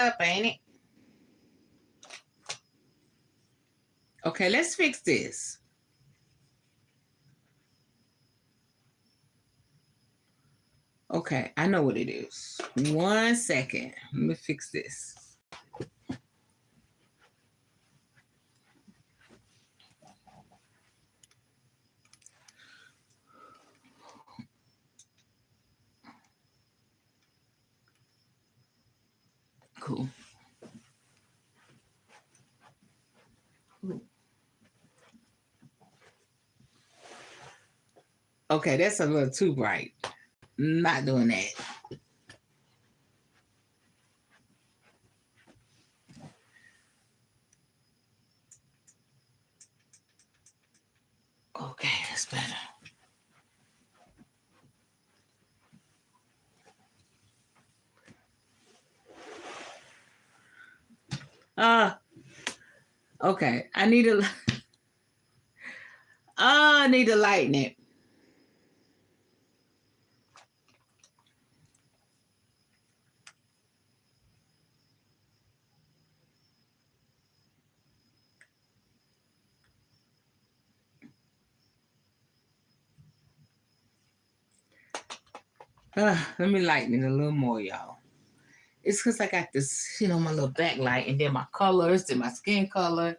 up, ain't it? Okay, let's fix this. Okay, I know what it is. 1 second. Let me fix this. Cool. Okay, that's a little too bright. Not doing that. Okay, that's better. Okay. I need to lighten it. Let me lighten it a little more, y'all. It's because I got this, my little backlight, and then my colors, and my skin color.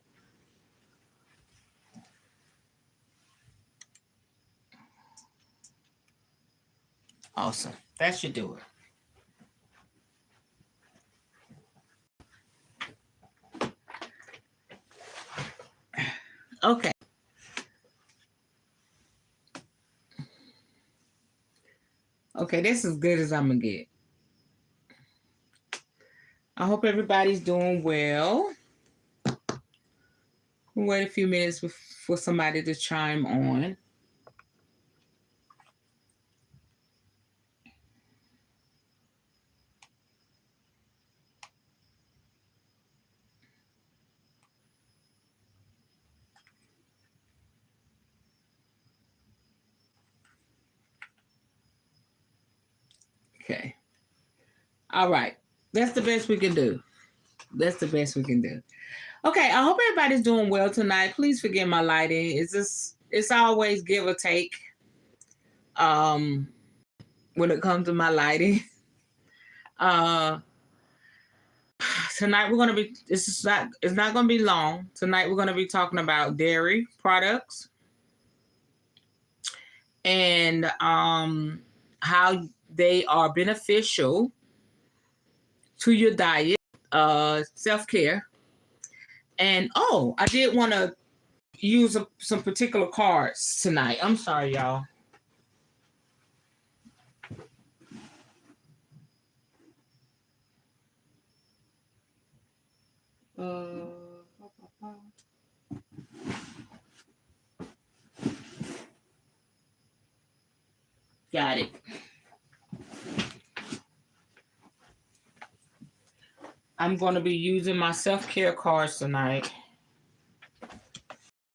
Awesome. That should do it. Okay. Okay, this is as good as I'm going to get. I hope everybody's doing well. We'll wait a few minutes for somebody to chime on. Okay. All right. That's the best we can do. That's the best we can do. Okay, I hope everybody's doing well tonight. Please forgive my lighting. It's always give or take when it comes to my lighting. Tonight it's not gonna be long. Tonight we're gonna be talking about dairy products and how they are beneficial to your diet, self-care. And I did want to use some particular cards tonight. I'm sorry, y'all. Got it. I'm going to be using my self-care cards tonight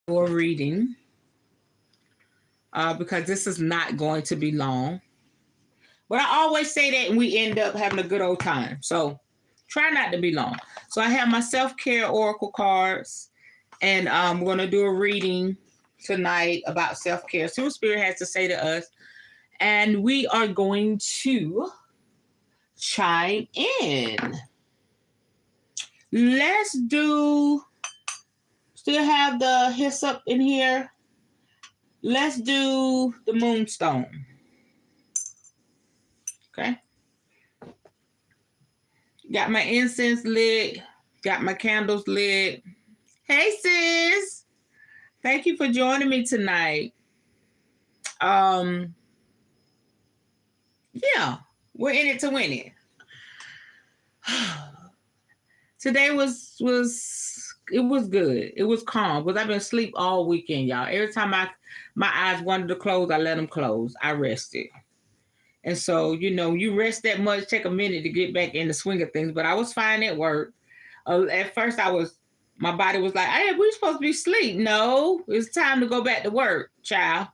for reading because this is not going to be long. But I always say that and we end up having a good old time. So try not to be long. So I have my self-care oracle cards, and we're going to do a reading tonight about self-care. See what Spirit has to say to us. And we are going to chime in. Let's still have the hyssop in here. Let's do the moonstone. Okay. Got my incense lit. Got my candles lit. Hey, sis. Thank you for joining me tonight. Yeah, we're in it to win it. Today was good. It was calm because I've been asleep all weekend, y'all. Every time my eyes wanted to close, I let them close. I rested. And so, you rest that much, take a minute to get back in the swing of things. But I was fine at work. At first, my body was like, hey, we're supposed to be asleep. No, it's time to go back to work, child.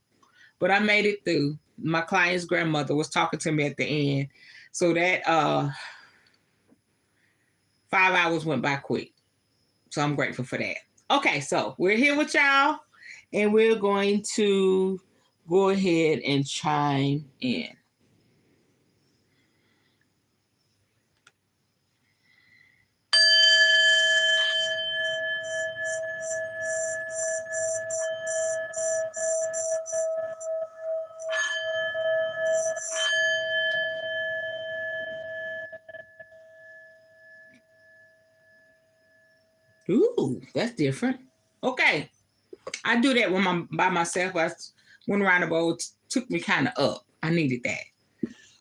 But I made it through. My client's grandmother was talking to me at the end. So that 5 hours went by quick. So I'm grateful for that. Okay, so we're here with y'all, and we're going to go ahead and chime in. Ooh, that's different. Okay. I do that when I'm by myself. I went around the bowl, took me kind of up. I needed that.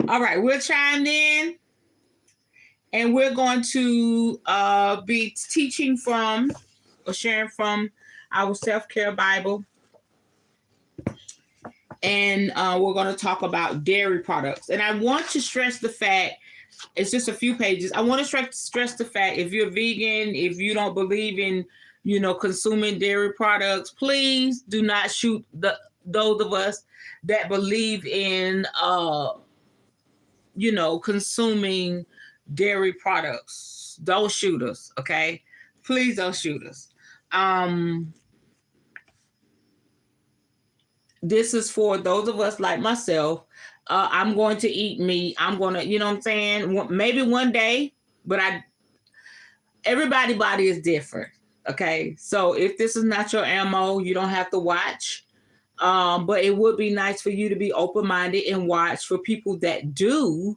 All right, we're chimed in, and we're going to be teaching from or sharing from our self-care Bible. And we're going to talk about dairy products. And I want to stress the fact, it's just a few pages. I want to stress the fact, if you're vegan, if you don't believe in, consuming dairy products, please do not shoot those of us that believe in, consuming dairy products. Don't shoot us, okay? Please don't shoot us. This is for those of us like myself. I'm going to eat meat. I'm going to, you know what I'm saying? Maybe one day, but everybody's body is different. Okay. So if this is not your ammo, you don't have to watch. But it would be nice for you to be open-minded and watch for people that do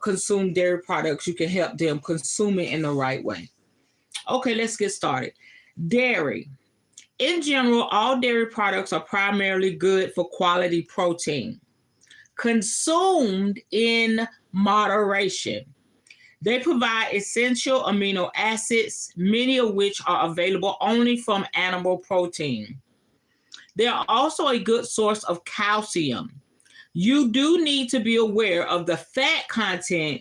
consume dairy products. You can help them consume it in the right way. Okay, let's get started. Dairy. In general, all dairy products are primarily good for quality protein, consumed in moderation. They provide essential amino acids, many of which are available only from animal protein. They are also a good source of calcium. You do need to be aware of the fat content,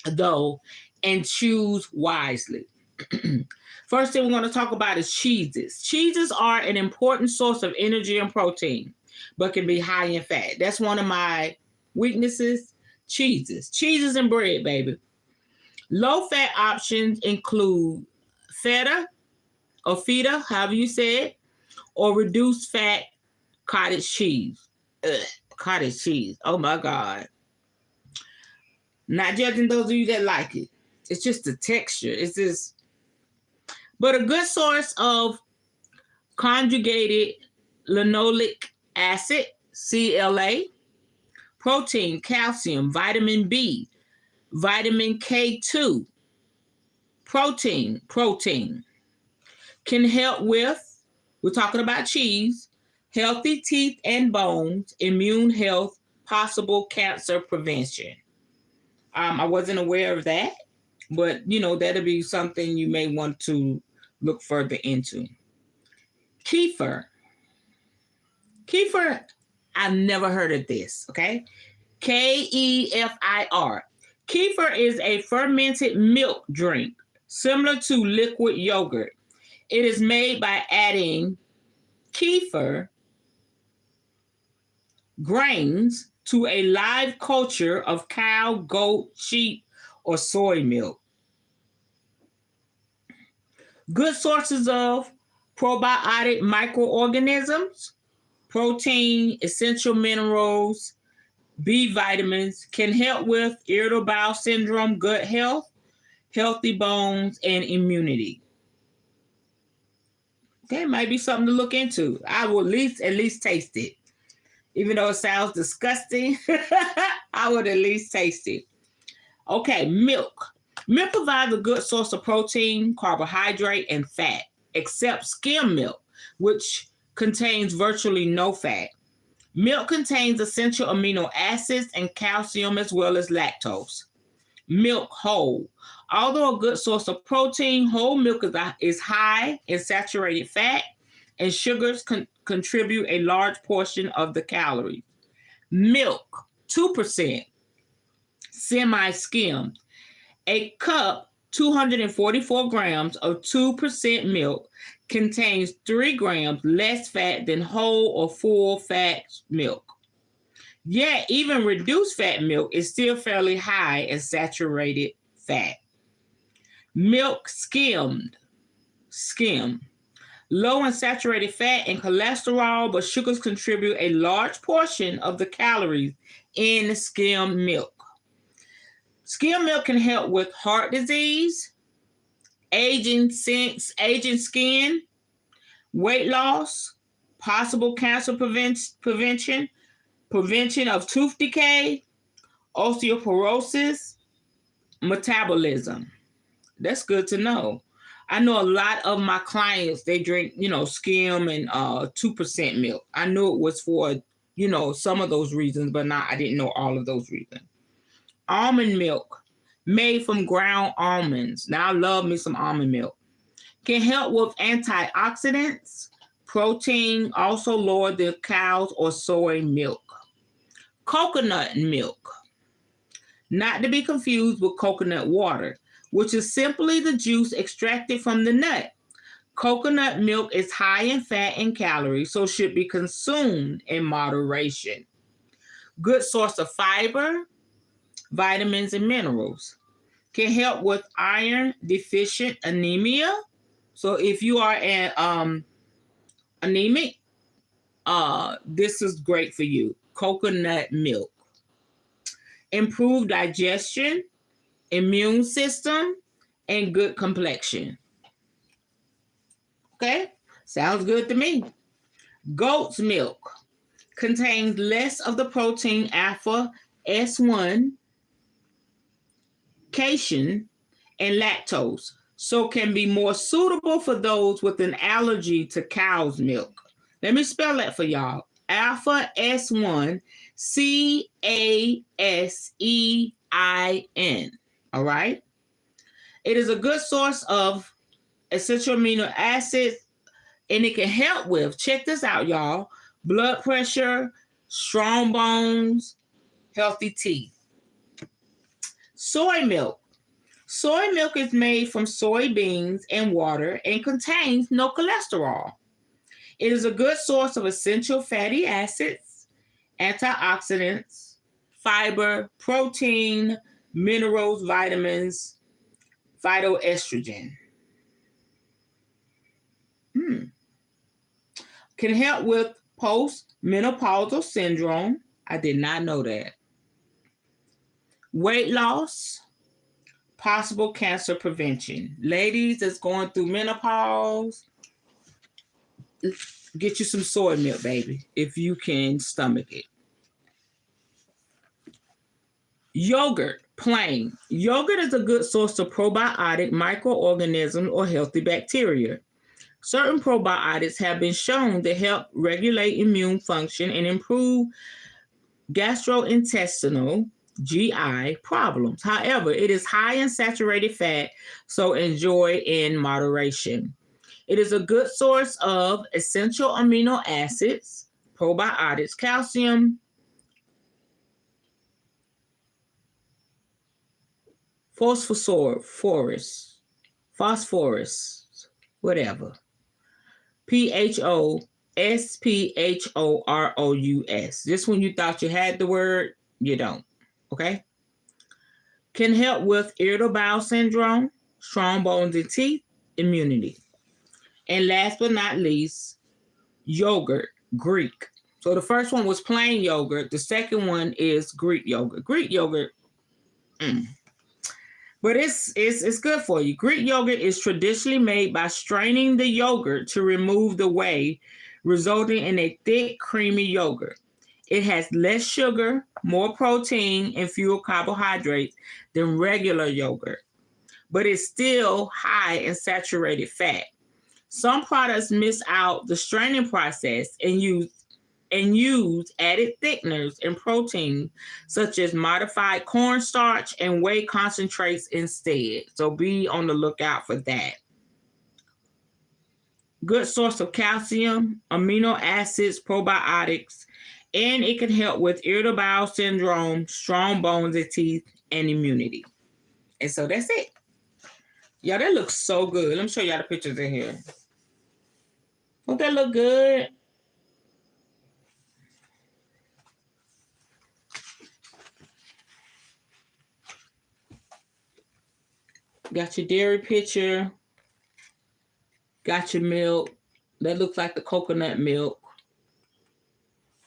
though, and choose wisely. First thing we're going to talk about is cheeses. Cheeses are an important source of energy and protein, but can be high in fat. That's one of my weaknesses. Cheeses and bread, baby. Low-fat options include feta or feta, however you say it, or reduced-fat cottage cheese. Cottage cheese. Oh, my God. Not judging those of you that like it. It's just the texture. It's just... But a good source of conjugated linoleic acid, CLA, protein, calcium, vitamin B, vitamin K2, protein, can help with, we're talking about cheese, healthy teeth and bones, immune health, possible cancer prevention. I wasn't aware of that, but, that'll be something you may want to look further into. Kefir. I've never heard of this, okay? Kefir. Kefir is a fermented milk drink, similar to liquid yogurt. It is made by adding kefir grains to a live culture of cow, goat, sheep, or soy milk. Good sources of probiotic microorganisms, protein, essential minerals, B vitamins, can help with irritable bowel syndrome, gut health, healthy bones, and immunity. That might be something to look into. I will at least taste it. Even though it sounds disgusting, I would at least taste it. Okay, milk. Milk provides a good source of protein, carbohydrate, and fat, except skim milk, which contains virtually no fat. Milk contains essential amino acids and calcium as well as lactose. Milk whole. Although a good source of protein, whole milk is high in saturated fat, and sugars contribute a large portion of the calories. Milk, 2%, semi-skimmed. A cup, 244 grams of 2% milk contains 3 grams less fat than whole or full fat milk. Yet, even reduced fat milk is still fairly high in saturated fat. Milk skim. Low in saturated fat and cholesterol, but sugars contribute a large portion of the calories in skim milk. Skim milk can help with heart disease, aging skin, weight loss, possible cancer prevention of tooth decay, osteoporosis, metabolism. That's good to know. I know a lot of my clients, they drink, skim and 2% milk. I knew it was for, some of those reasons, but I didn't know all of those reasons. Almond milk made from ground almonds. Now, I love me some almond milk. Can help with antioxidants. Protein, also lower the cow's or soy milk. Coconut milk. Not to be confused with coconut water, which is simply the juice extracted from the nut. Coconut milk is high in fat and calories, so should be consumed in moderation. Good source of fiber, vitamins, and minerals. Can help with iron deficient anemia. So if you are anemic, this is great for you. Coconut milk. Improve digestion, immune system, and good complexion. Okay, sounds good to me. Goat's milk contains less of the protein alpha S1 casein and lactose, so can be more suitable for those with an allergy to cow's milk. Let me spell that for y'all. Alpha S1 casein. All right. It is a good source of essential amino acids, and it can help with, check this out, y'all, blood pressure, strong bones, healthy teeth. Soy milk. Soy milk is made from soybeans and water and contains no cholesterol. It is a good source of essential fatty acids, antioxidants, fiber, protein, minerals, vitamins, phytoestrogen. Can help with postmenopausal syndrome. I did not know that. Weight loss, possible cancer prevention. Ladies that's going through menopause, get you some soy milk, baby, if you can stomach it. Yogurt, plain. Yogurt is a good source of probiotic microorganisms or healthy bacteria. Certain probiotics have been shown to help regulate immune function and improve gastrointestinal GI problems. However, it is high in saturated fat, so enjoy in moderation. It is a good source of essential amino acids, probiotics, calcium, phosphorus, whatever. PHOSPHOROUS. Just when you thought you had the word, you don't. Okay? Can help with irritable bowel syndrome, strong bones and teeth, immunity. And last but not least, yogurt, Greek. So the first one was plain yogurt. The second one is Greek yogurt. Greek yogurt, but it's good for you. Greek yogurt is traditionally made by straining the yogurt to remove the whey, resulting in a thick, creamy yogurt. It has less sugar, more protein, and fewer carbohydrates than regular yogurt, but it's still high in saturated fat. Some products miss out the straining process and use added thickeners and proteins such as modified cornstarch and whey concentrates instead. So be on the lookout for that. Good source of calcium, amino acids, probiotics, and it can help with irritable bowel syndrome, strong bones and teeth, and immunity. And so that's it. Y'all, that looks so good. Let me show y'all the pictures in here. Don't that look good? Got your dairy pitcher. Got your milk. That looks like the coconut milk.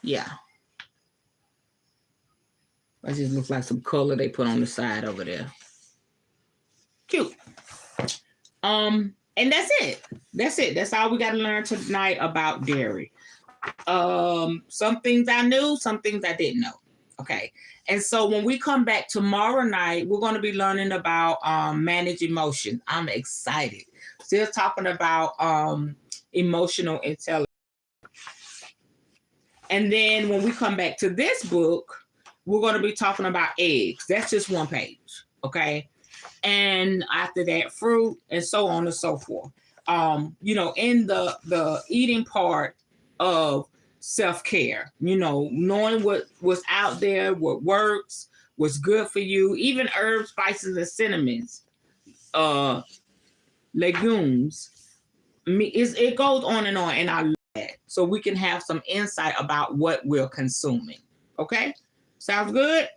Yeah. That just looks like some color they put on the side over there. Cute. And that's it. That's it. That's all we got to learn tonight about dairy. Some things I knew, some things I didn't know. Okay. And so when we come back tomorrow night, we're going to be learning about manage emotion. I'm excited. Still talking about emotional intelligence. And then when we come back to this book, we're going to be talking about eggs. That's just one page. Okay. And after that, fruit and so on and so forth. In the eating part of self-care, knowing what's out there, what works, what's good for you, even herbs, spices, and cinnamons, legumes. It goes on, and I love that. So we can have some insight about what we're consuming. Okay? Sounds good?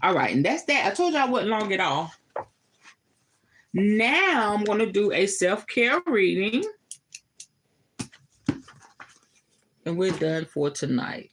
All right, and that's that. I told you I wasn't long at all. Now I'm going to do a self-care reading. And we're done for tonight.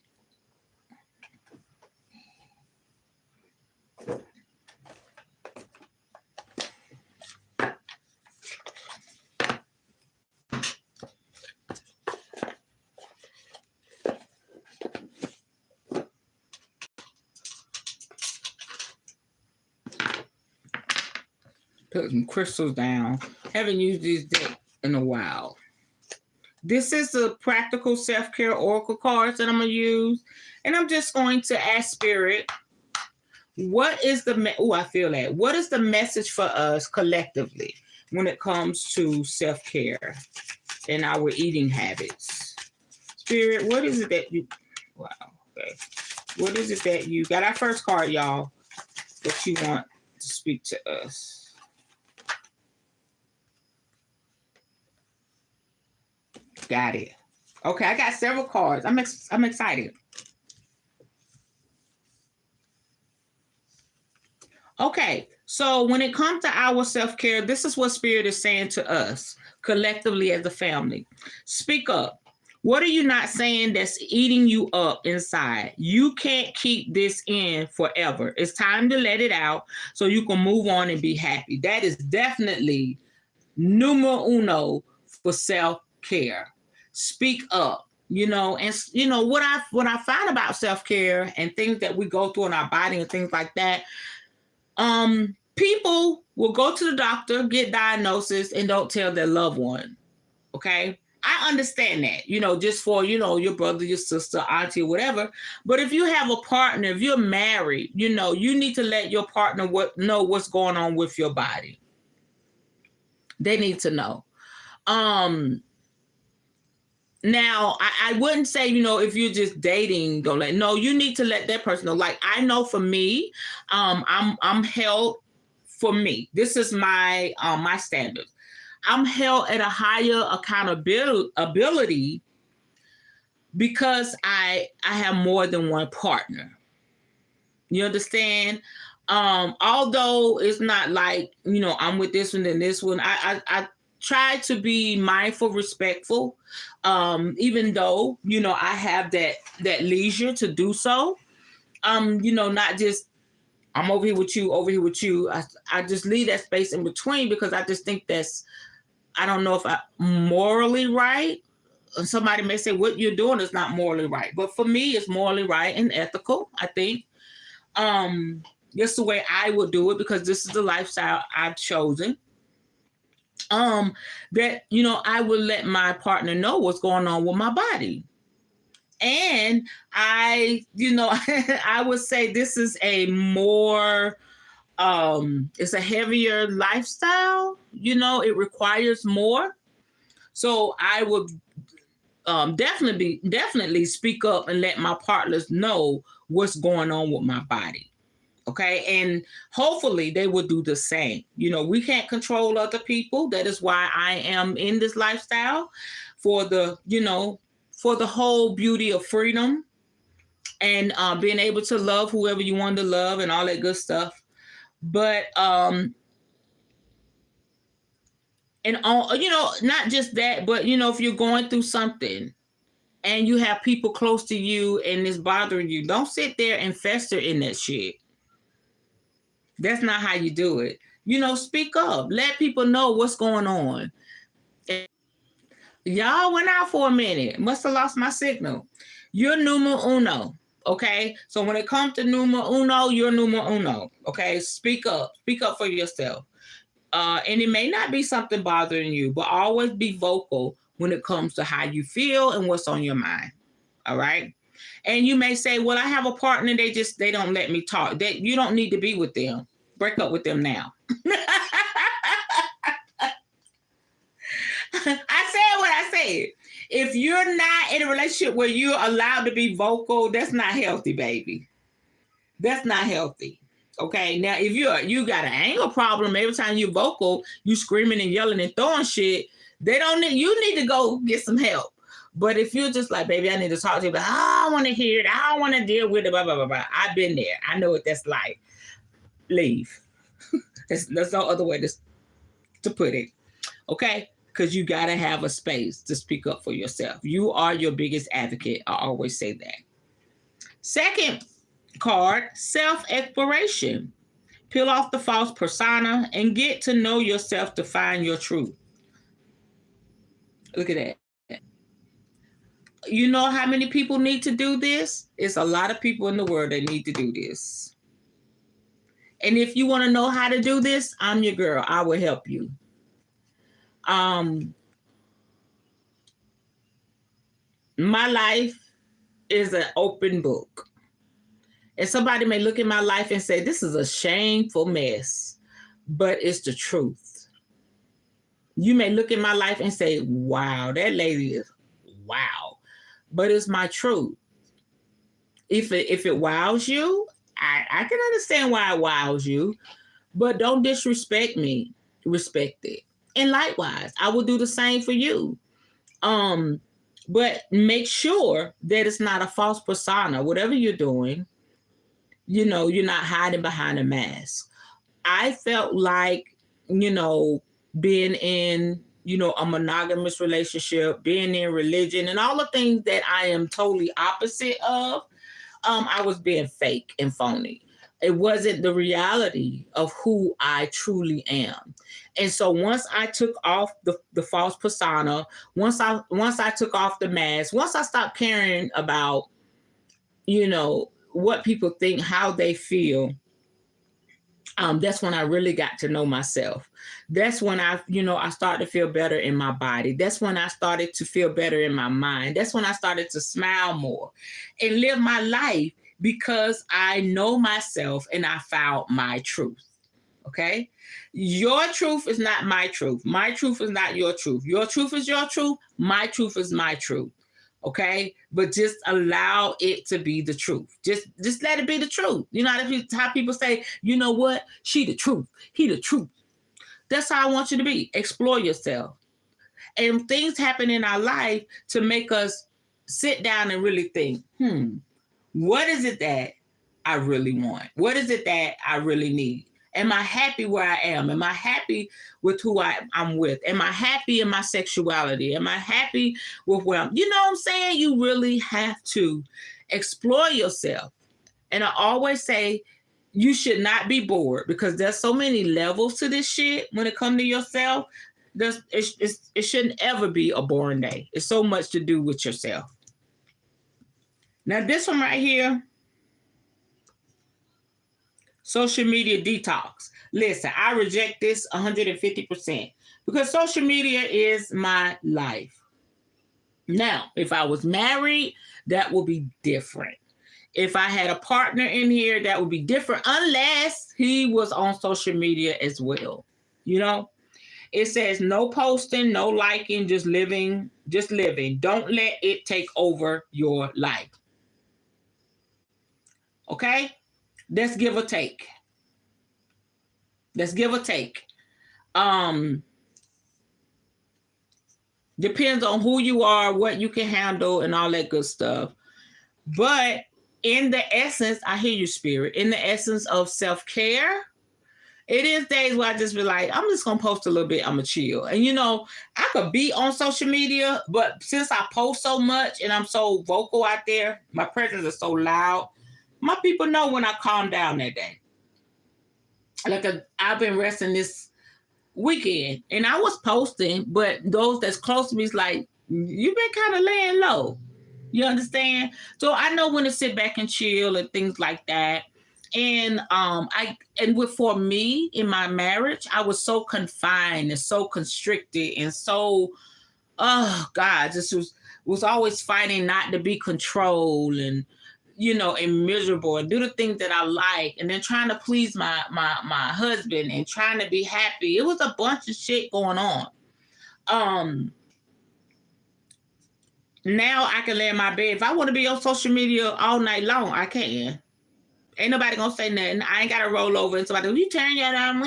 Put some crystals down. Haven't used these deck in a while. This is the practical self-care oracle cards that I'm going to use. And I'm just going to ask Spirit, what is I feel that. What is the message for us collectively when it comes to self-care and our eating habits? Spirit, what is it that you, wow, okay. What is it that you, got our first card, y'all, that you want to speak to us? Got it. Okay, I got several cards. I'm excited. Okay, so when it comes to our self-care, this is what Spirit is saying to us collectively as a family. Speak up. What are you not saying that's eating you up inside? You can't keep this in forever. It's time to let it out so you can move on and be happy. That is definitely numero uno for self-care. Speak up, and what I find about self-care and things that we go through in our body and things like that. People will go to the doctor, get diagnosis, and don't tell their loved one. Okay. I understand that, just for, your brother, your sister, auntie, or whatever. But if you have a partner, if you're married, you need to let your partner know what's going on with your body. They need to know. Now, I wouldn't say, if you're just dating, you need to let that person know. Like, I know for me, I'm held for me. This is my standards. I'm held at a higher accountability because I have more than one partner. You understand? Although it's not like, I'm with this one and this one. I try to be mindful, respectful, even though, I have that leisure to do so. Not just, I'm over here with you. I just leave that space in between because I just think I don't know if I'm morally right. Somebody may say what you're doing is not morally right. But for me, it's morally right and ethical, I think. Just the way I would do it because this is the lifestyle I've chosen. That, I will let my partner know what's going on with my body. And I would say this is a more, it's a heavier lifestyle, it requires more. So I would definitely speak up and let my partners know what's going on with my body. Okay. And hopefully they will do the same. We can't control other people. That is why I am in this lifestyle for the whole beauty of freedom and being able to love whoever you want to love and all that good stuff. But And on, not just that, but if you're going through something and you have people close to you and it's bothering you, don't sit there and fester in that shit. That's not how you do it. Speak up. Let people know what's going on. And y'all went out for a minute. Must have lost my signal. You're numero uno. Okay. So when it comes to numero uno, you're numero uno. Okay. Speak up. Speak up for yourself. And it may not be something bothering you, but always be vocal when it comes to how you feel and what's on your mind. All right. And you may say, well, I have a partner. They don't let me talk. That you don't need to be with them. Break up with them now. I said what I said. If you're not in a relationship where you're allowed to be vocal, that's not healthy, baby. That's not healthy. Okay. Now, if you got an anger problem, every time you're vocal, you screaming and yelling and throwing shit, you need to go get some help. But if you're just like, baby, I need to talk to you, but I don't want to hear it. I don't want to deal with it, blah, blah, blah, blah. I've been there. I know what that's like. Leave. There's no other way to put it. Okay. Because you got to have a space to speak up for yourself. You are your biggest advocate. I always say that. Second card, self-exploration. Peel off the false persona and get to know yourself to find your truth. Look at that. You know how many people need to do this? It's a lot of people in the world that need to do this. And if you want to know how to do this, I'm your girl. I will help you. My life is an open book. And somebody may look at my life and say, this is a shameful mess, but it's the truth. You may look at my life and say, wow, that lady is wow. But it's my truth. If it wows you, I can understand why it wows you, but don't disrespect me. Respect it. And likewise, I will do the same for you. But make sure that it's not a false persona. Whatever you're doing, you're not hiding behind a mask. I felt like, being in a monogamous relationship, being in religion, and all the things that I am totally opposite of, I was being fake and phony. It wasn't the reality of who I truly am. And so once I took off the false persona, once I took off the mask, once I stopped caring about, what people think, how they feel, that's when I really got to know myself. That's when I started to feel better in my body. That's when I started to feel better in my mind. That's when I started to smile more and live my life because I know myself and I found my truth. Okay? Your truth is not my truth. My truth is not your truth. Your truth is your truth. My truth is my truth. Okay, but just allow it to be the truth. Just let it be the truth. How people say, you know what? She the truth. He the truth. That's how I want you to be. Explore yourself. And things happen in our life to make us sit down and really think, what is it that I really want? What is it that I really need? Am I happy where I am? Am I happy with who I'm with? Am I happy in my sexuality? Am I happy with where I'm? You know what I'm saying? You really have to explore yourself. And I always say you should not be bored because there's so many levels to this shit when it comes to yourself. It shouldn't ever be a boring day. It's so much to do with yourself. Now, this one right here, social media detox. Listen, I reject this 150% because social media is my life. Now, if I was married, that would be different. If I had a partner in here, that would be different unless he was on social media as well. It says no posting, no liking, just living. Don't let it take over your life. Okay? Let's give or take. Depends on who you are, what you can handle, and all that good stuff. But in the essence, I hear you, Spirit. In the essence of self-care It is days where I just be like, I'm just gonna post a little bit, I'm gonna chill. And I could be on social media, but since I post so much and I'm so vocal out there, my presence is so loud, my people know when I calm down that day. Like I've been resting this weekend and I was posting, but those that's close to me is like, you've been kind of laying low. You understand? So I know when to sit back and chill and things like that. And for me in my marriage, I was so confined and so constricted and so, oh God, just was always fighting not to be controlled and and miserable and do the things that I like, and then trying to please my husband and trying to be happy. It was a bunch of shit going on. Now I can lay in my bed. If I want to be on social media all night long, I can. Ain't nobody gonna say nothing. I ain't gotta roll over and somebody, you turn your down,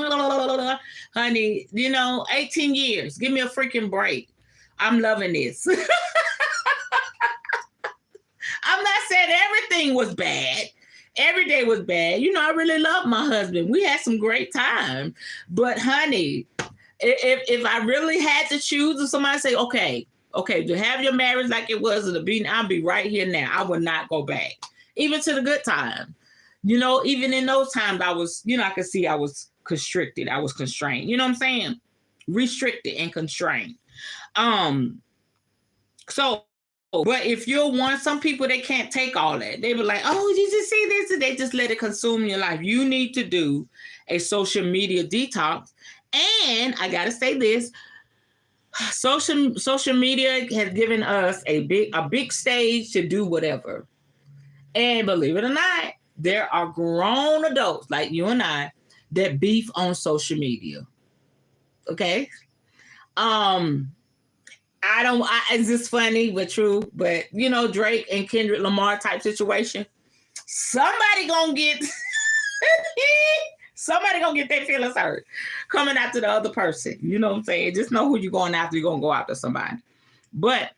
honey, 18 years. Give me a freaking break. I'm loving this. I'm not saying everything was bad. Every day was bad. I really love my husband. We had some great time. But honey, if I really had to choose, if somebody say, okay, to have your marriage like it was at the beginning, I'll be right here now. I would not go back. Even to the good time. Even in those times I was, I could see I was constricted. I was constrained. You know what I'm saying? Restricted and constrained. But if you're some people, they can't take all that. They be like, oh, you just see this, and they just let it consume your life. You need to do a social media detox. And I gotta say this, social media has given us a big stage to do whatever. And believe it or not, there are grown adults like you and I that beef on social media. Okay? It's just funny but true, but Drake and Kendrick Lamar type situation, somebody gonna get their feelings hurt coming after the other person. You know what I'm saying? Just know who you're going after. You're gonna go after somebody. But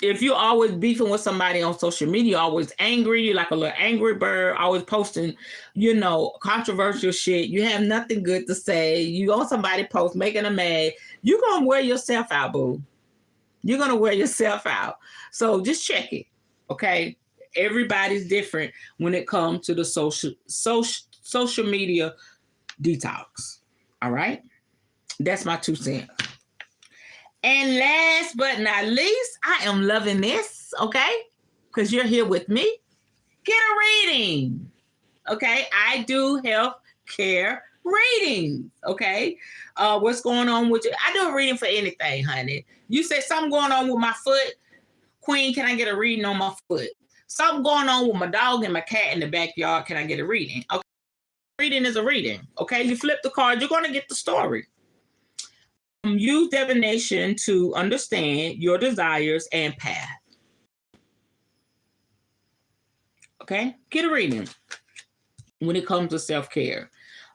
if you're always beefing with somebody on social media, always angry, you're like a little angry bird, always posting, controversial shit. You have nothing good to say. You on somebody post making them mad. You're going to wear yourself out, boo. You're going to wear yourself out. So just check it, okay? Everybody's different when it comes to the social media detox, all right? That's my 2 cents. And last but not least, I am loving this, okay? Because you're here with me. Get a reading, okay? I do health care readings, okay? What's going on with you? I do a reading for anything, honey. You say something going on with my foot, Queen, can I get a reading on my foot? Something going on with my dog and my cat in the backyard, can I get a reading? Okay, reading is a reading, okay? You flip the card, you're going to get the story. Use divination to understand your desires and path. Okay? Get a reading when it comes to self-care.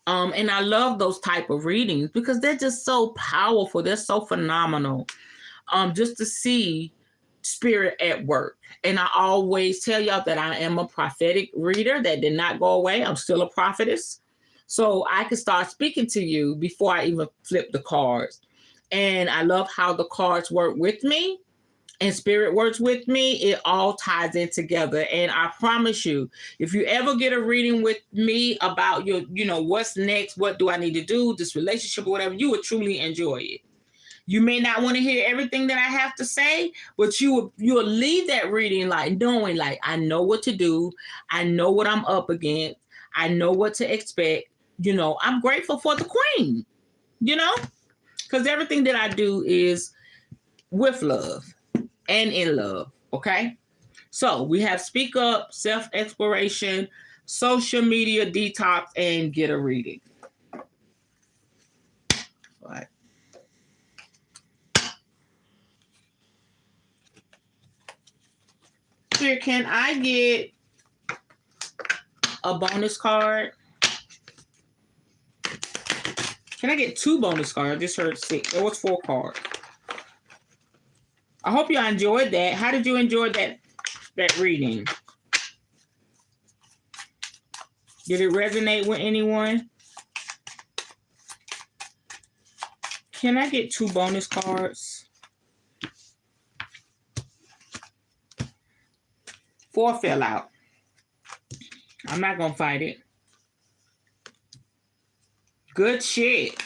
And I love those type of readings because they're just so powerful. They're so phenomenal. Just to see spirit at work. And I always tell y'all that I am a prophetic reader that did not go away. I'm still a prophetess. So I can start speaking to you before I even flip the cards. And I love how the cards work with me and spirit works with me. It all ties in together. And I promise you, if you ever get a reading with me about your, what's next, what do I need to do, this relationship or whatever, you would truly enjoy it. You may not want to hear everything that I have to say, but you'll leave that reading knowing I know what to do. I know what I'm up against. I know what to expect. I'm grateful for the Queen, because everything that I do is with love and in love, okay? So we have Speak Up, Self-Exploration, Social Media Detox, and Get a Reading. All right. Here, can I get a bonus card? Can I get 2 bonus cards? I just heard 6. There was 4 cards. I hope y'all enjoyed that. How did you enjoy that reading? Did it resonate with anyone? Can I get 2 bonus cards? 4 fell out. I'm not going to fight it. Good shit.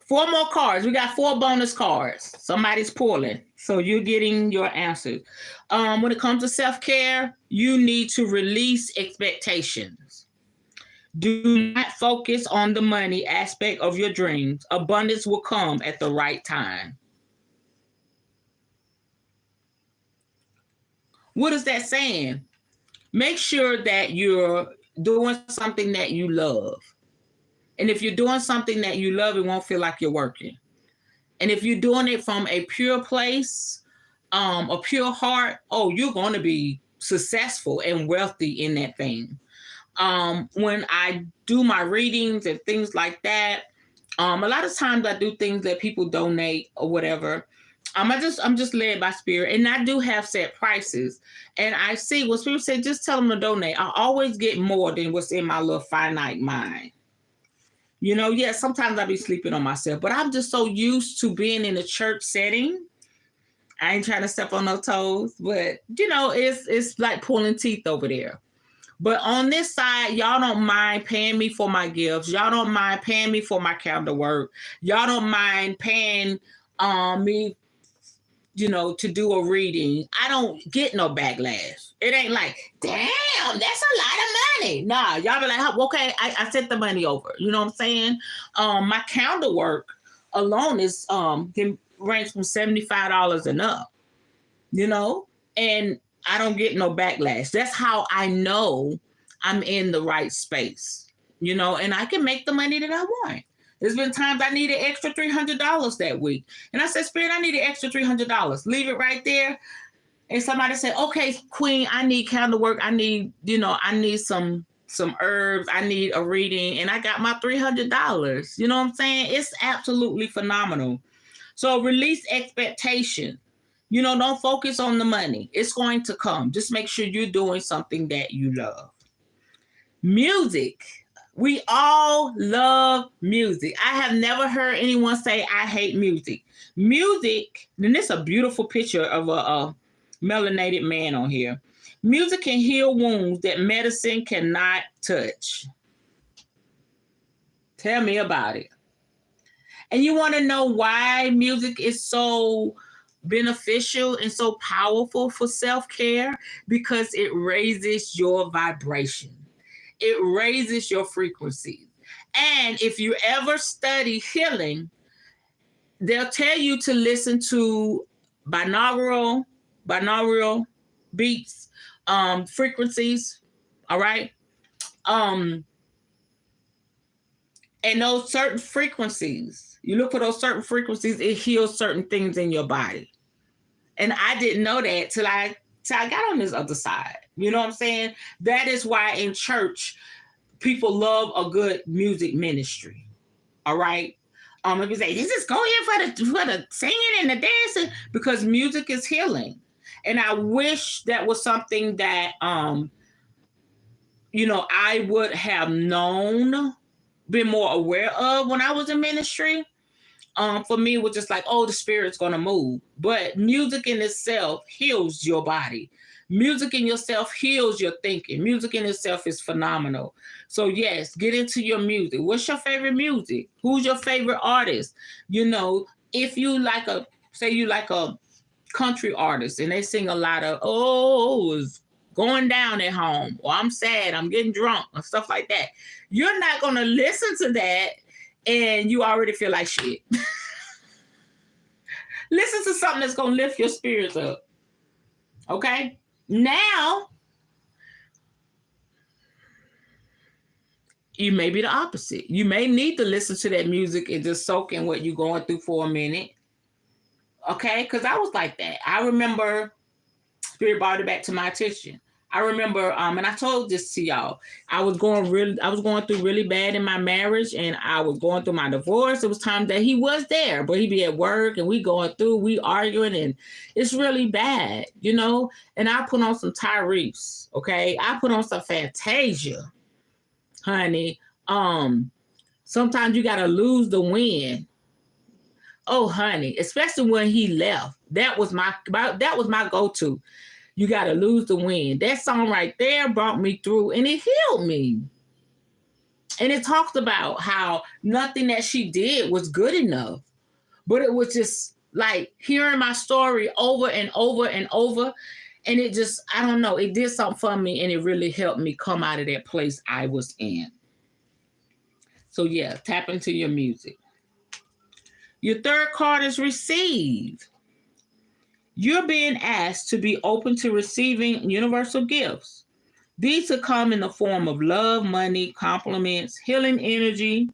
4 more cards. We got 4 bonus cards. Somebody's pulling. So you're getting your answers. When it comes to self-care, you need to release expectations. Do not focus on the money aspect of your dreams. Abundance will come at the right time. What is that saying? Make sure that you're doing something that you love. And if you're doing something that you love, it won't feel like you're working. And if you're doing it from a pure place, a pure heart, oh, you're going to be successful and wealthy in that thing. When I do my readings and things like that, a lot of times I do things that people donate or whatever. I'm just led by spirit, and I do have set prices. And I see what people say, just tell them to donate. I always get more than what's in my little finite mind. You know, yeah, sometimes I be sleeping on myself, but I'm just so used to being in a church setting. I ain't trying to step on no toes, but you know, it's like pulling teeth over there. But on this side, y'all don't mind paying me for my gifts. Y'all don't mind paying me for my calendar work. Y'all don't mind paying me, you know, to do a reading. I don't get no backlash. It ain't like, damn, that's a lot of money. Nah, y'all be like, okay, I sent the money over. You know what I'm saying? My calendar work alone is can range from $75 and up, you know? And I don't get no backlash. That's how I know I'm in the right space, you know, and I can make the money that I want. There's been times I needed extra $300 that week. And I said, Spirit, I need an extra $300. Leave it right there. And somebody said, okay, Queen, I need candle work. I need, you know, I need some herbs. I need a reading. And I got my $300. You know what I'm saying? It's absolutely phenomenal. So release expectation. You know, don't focus on the money. It's going to come. Just make sure you're doing something that you love. Music. We all love music. I have never heard anyone say, I hate music. Music, and this is a beautiful picture of a melanated man on here. Music can heal wounds that medicine cannot touch. Tell me about it. And you want to know why music is so beneficial and so powerful for self-care? Because it raises your vibration. It raises your frequency. And if you ever study healing, they'll tell you to listen to binaural beats, frequencies, all right? And those certain frequencies, you look for those certain frequencies, it heals certain things in your body. And I didn't know that till I got on this other side. You know what I'm saying? That is why in church, people love a good music ministry. All right? If you say, this is go here for the singing and the dancing, because music is healing. And I wish that was something that, you know, I would have known, been more aware of when I was in ministry. For me, it was just like, oh, the spirit's going to move. But music in itself heals your body. Music in yourself heals your thinking. Music in itself is phenomenal. So yes, get into your music. What's your favorite music? Who's your favorite artist? You know, if you like say you like a country artist and they sing a lot of, oh, it's going down at home, or I'm sad, I'm getting drunk, or stuff like that. You're not going to listen to that and you already feel like shit. Listen to something that's going to lift your spirits up. Okay? Now, you may be the opposite. You may need to listen to that music and just soak in what you're going through for a minute. Okay? Because I was like that. I remember Spirit brought it back to my attention. I remember, and I told this to y'all. I was going through really bad in my marriage, and I was going through my divorce. It was time that he was there, but he'd be at work, and we arguing, and it's really bad, you know. And I put on some Tyrese, okay. I put on some Fantasia, honey. Sometimes you gotta lose the win. Oh, honey, especially when he left. That was my go-to. You got to lose the win. That song right there brought me through and it healed me. And it talks about how nothing that she did was good enough. But it was just like hearing my story over and over and over. And it just, I don't know, it did something for me and it really helped me come out of that place I was in. So yeah, tap into your music. Your third card is receive. You're being asked to be open to receiving universal gifts. These will come in the form of love, money, compliments, healing energy,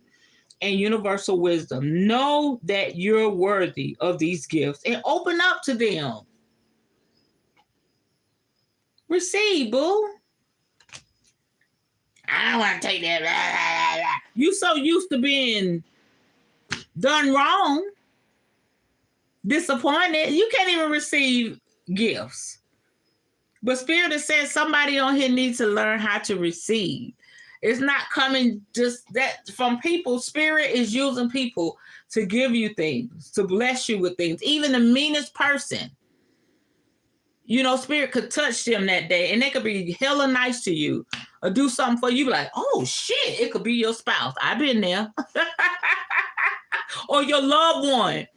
and universal wisdom. Know that you're worthy of these gifts and open up to them. Receive, boo. I don't want to take that. You so used to being done wrong, disappointed, you can't even receive gifts. But Spirit has said somebody on here needs to learn how to receive. It's not coming just that from people. Spirit is using people to give you things, to bless you with things. Even the meanest person, you know, Spirit could touch them that day and they could be hella nice to you or do something for you. Like, oh shit, it could be your spouse. I've been there. Or your loved one,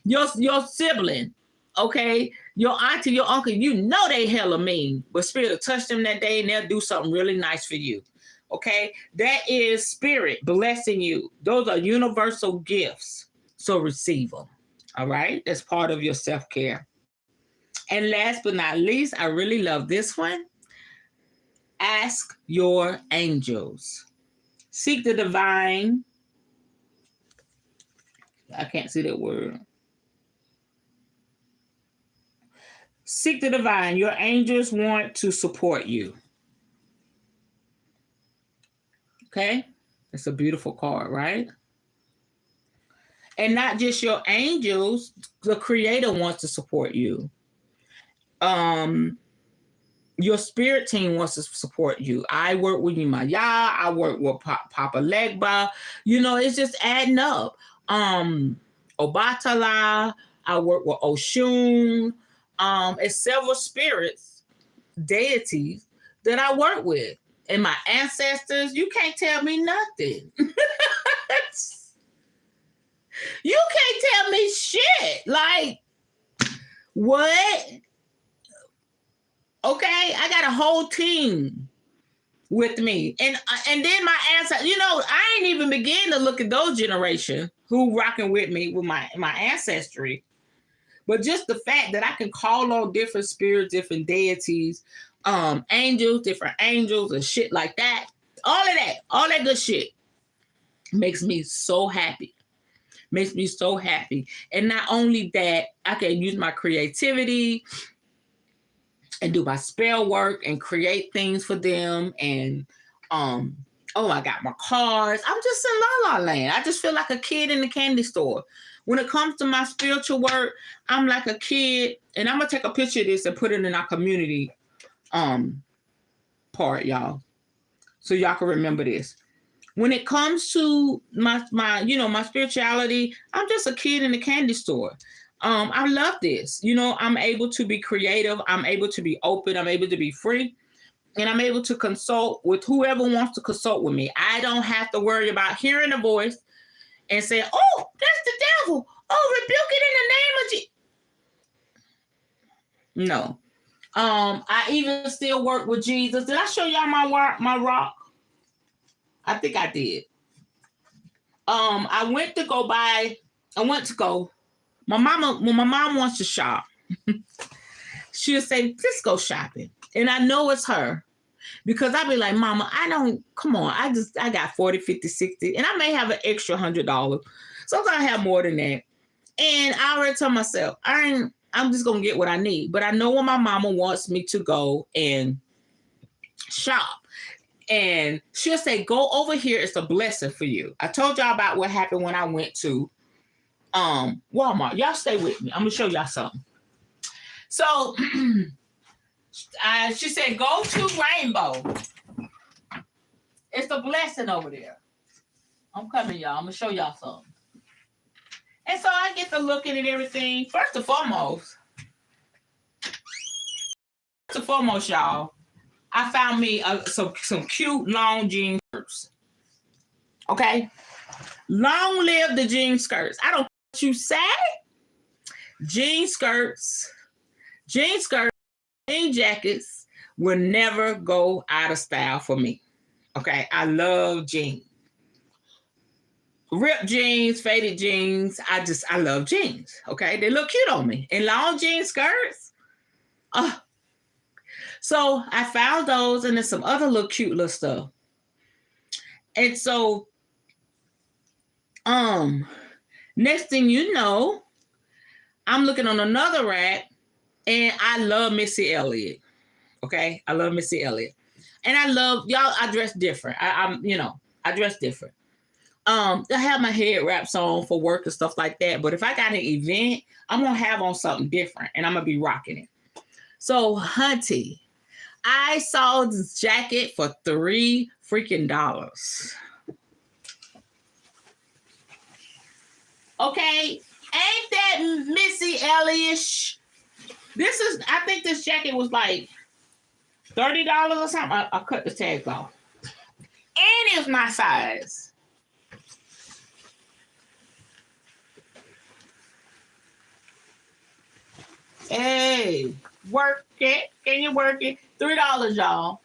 your sibling, okay, your auntie, your uncle, you know they hella mean, but Spirit will touch them that day and they'll do something really nice for you, okay? That is Spirit blessing you. Those are universal gifts, so receive them, all right? That's part of your self-care. And last but not least, I really love this one. Ask your angels. Seek the divine. I can't see that word. Seek the divine. Your angels want to support you. Okay? It's a beautiful card, right? And not just your angels, the Creator wants to support you. Your spirit team wants to support you. I work with Yumaya. I work with Papa Legba. You know, it's just adding up. Obatala. I work with Oshun. It's several spirits, deities that I work with. And my ancestors, you can't tell me nothing. You can't tell me shit. Like, what? Okay, I got a whole team with me. And then my ancestors, you know, I ain't even begin to look at those generation who rocking with me with my ancestry. But just the fact that I can call on different spirits, different deities, different angels and shit like that, all that good shit makes me so happy. Makes me so happy. And not only that, I can use my creativity and do my spell work and create things for them. And I got my cards. I'm just in La La Land. I just feel like a kid in the candy store. When it comes to my spiritual work, I'm like a kid. And I'm gonna take a picture of this and put it in our community part, y'all, so y'all can remember this. When it comes to my spirituality, I'm just a kid in the candy store. I love this. You know, I'm able to be creative. I'm able to be open. I'm able to be free. And I'm able to consult with whoever wants to consult with me. I don't have to worry about hearing a voice and saying, oh, that's the devil. Oh, rebuke it in the name of Jesus. No. I even still work with Jesus. Did I show y'all my rock? I think I did. I went to go. When my mom wants to shop, she'll say, let's go shopping. And I know it's her because I'll be like, Mama, come on. I got 40, 50, 60, and I may have an extra $100. Sometimes I have more than that. And I already tell myself, I'm just going to get what I need. But I know when my mama wants me to go and shop. And she'll say, go over here. It's a blessing for you. I told y'all about what happened when I went to Walmart. Y'all stay with me. I'm going to show y'all something. So she said, go to Rainbow. It's a blessing over there. I'm coming, y'all. I'm going to show y'all something. And so I get to looking at everything. First and foremost, y'all, I found me some cute long jean skirts. Okay? Long live the jean skirts. I don't know what you say. Jean skirts, jean jackets will never go out of style for me. Okay? I love jeans. Ripped jeans, faded jeans. I love jeans. Okay? They look cute on me. And long jean skirts. So I found those and then some other little cute little stuff. And so next thing you know, I'm looking on another rack and I love Missy Elliott. Okay? I love Missy Elliott. And I love y'all, I dress different. I dress different. I have my head wraps on for work and stuff like that. But if I got an event, I'm gonna have on something different and I'm gonna be rocking it. So, hunty, I saw this jacket for $3 freaking. Okay, ain't that Missy Elliott? I think this jacket was like $30 or something. I cut the tags off. And it's my size. Hey, work it. Can you work it? $3, y'all.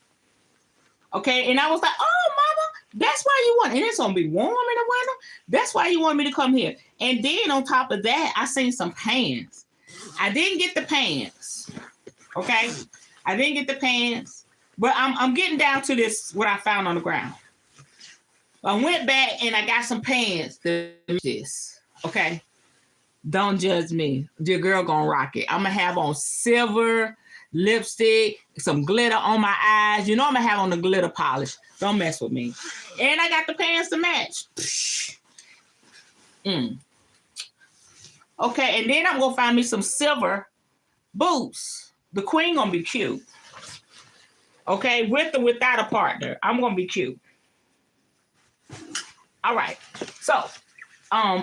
Okay, and I was like, oh, mama, that's why you want, and it's gonna be warm in the winter. That's why you want me to come here. And then on top of that, I seen some pants. I didn't get the pants. Okay, I didn't get the pants, but I'm getting down to this what I found on the ground. I went back and I got some pants. This, okay. Don't judge me. Your girl gonna rock it. I'm gonna have on silver lipstick, some glitter on my eyes. You know I'm gonna have on the glitter polish. Don't mess with me. And I got the pants to match. Okay, and then I'm gonna find me some silver boots. The queen gonna be cute. Okay, with or without a partner, I'm gonna be cute. All right, so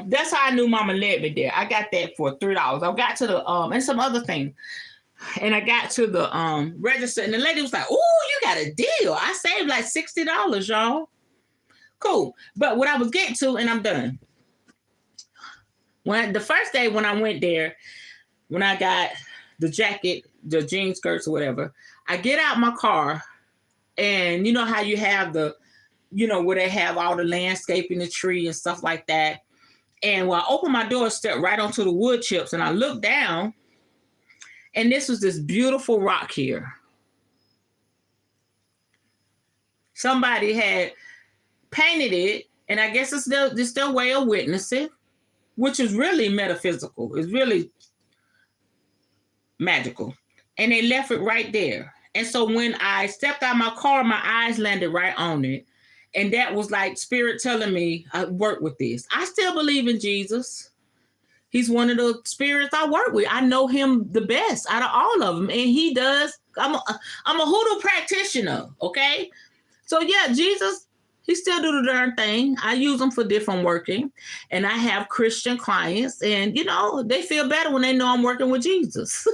that's how I knew Mama led me there. I got that for $3. I got to the and some other things. And I got to the register, and the lady was like, "Oh, you got a deal. I saved like $60, y'all." Cool. But what I was getting to, and I'm done. When the first day when I went there, when I got the jacket, the jean skirts or whatever, I get out my car, and you know how you have the, where they have all the landscaping, the tree and stuff like that. And when I opened my door, step right onto the wood chips, and I looked down, and this was this beautiful rock here. Somebody had painted it, and I guess it's their way of witnessing, which is really metaphysical. It's really magical. And they left it right there. And so when I stepped out of my car, my eyes landed right on it. And that was like spirit telling me, I work with this. I still believe in Jesus. He's one of the spirits I work with. I know him the best out of all of them. And he does. I'm a hoodoo practitioner, okay? So yeah, Jesus, he still do the darn thing. I use them for different working. And I have Christian clients. And, they feel better when they know I'm working with Jesus.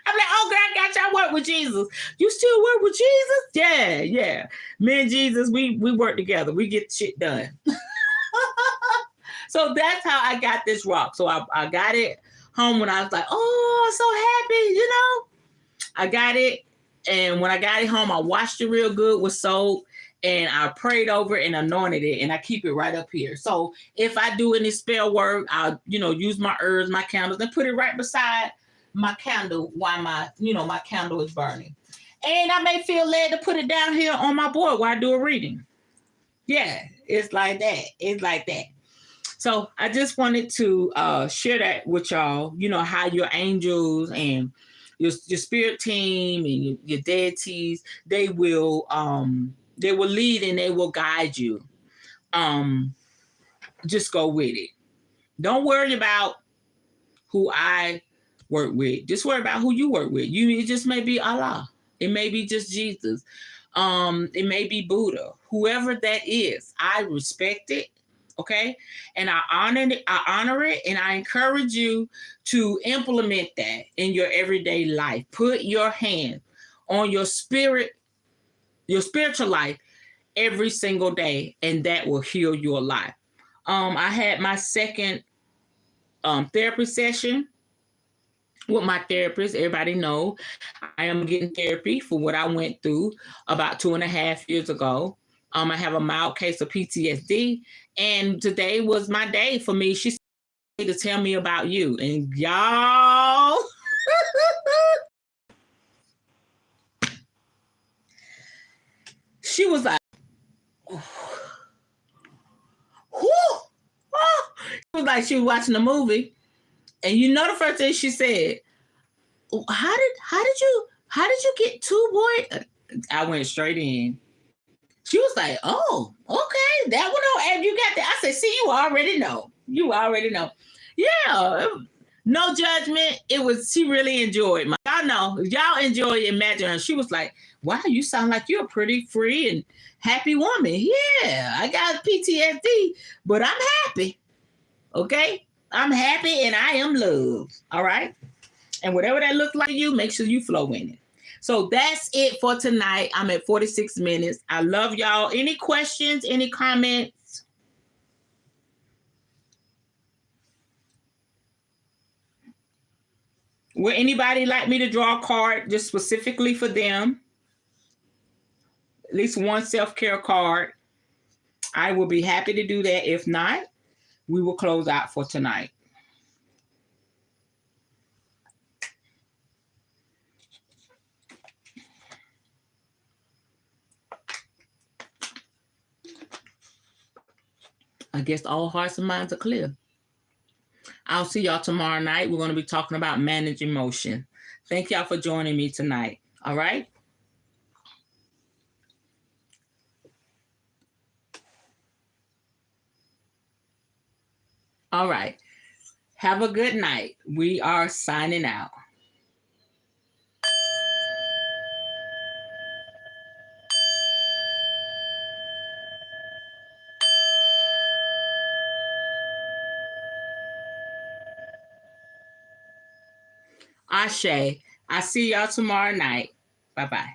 I'm like, oh, girl, I got y'all work with Jesus. You still work with Jesus? Yeah. Me and Jesus, we work together. We get shit done. So that's how I got this rock. So I got it home when I was like, oh, I'm so happy, I got it. And when I got it home, I washed it real good with soap. And I prayed over it and anointed it. And I keep it right up here. So if I do any spell work, I'll, use my herbs, my candles, and put it right beside my candle while my candle is burning. And I may feel led to put it down here on my board while I do a reading. Yeah, it's like that. So I just wanted to share that with y'all, how your angels and your spirit team and your deities, they will lead and they will guide you. Just go with it. Don't worry about who I work with. Just worry about who you work with. It just may be Allah. It may be just Jesus. It may be Buddha. Whoever that is, I respect it. Okay. And I honor it, and I encourage you to implement that in your everyday life. Put your hand on your spiritual life every single day, and that will heal your life. I had my second therapy session with my therapist. Everybody know I am getting therapy for what I went through about 2.5 years ago. I have a mild case of PTSD, and today was my day for me. She said to tell me about you, and y'all. She was like, whew. She was like, she was watching a movie, and the first thing she said, how did you get 2 boys? I went straight in. She was like, oh, okay, that one, and you got that. I said, see, you already know. Yeah, no judgment. She really enjoyed y'all enjoy Imagine Her. She was like, wow, you sound like you're a pretty free and happy woman. Yeah, I got PTSD, but I'm happy. Okay, I'm happy and I am loved. All right, and whatever that looks like to you, make sure you flow in it. So that's it for tonight. I'm at 46 minutes. I love y'all. Any questions? Any comments? Would anybody like me to draw a card just specifically for them? At least one self-care card. I will be happy to do that. If not, we will close out for tonight. I guess all hearts and minds are clear. I'll see y'all tomorrow night. We're going to be talking about managing emotion. Thank y'all for joining me tonight. All right? All right. Have a good night. We are signing out. Ashe. I see y'all tomorrow night. Bye-bye.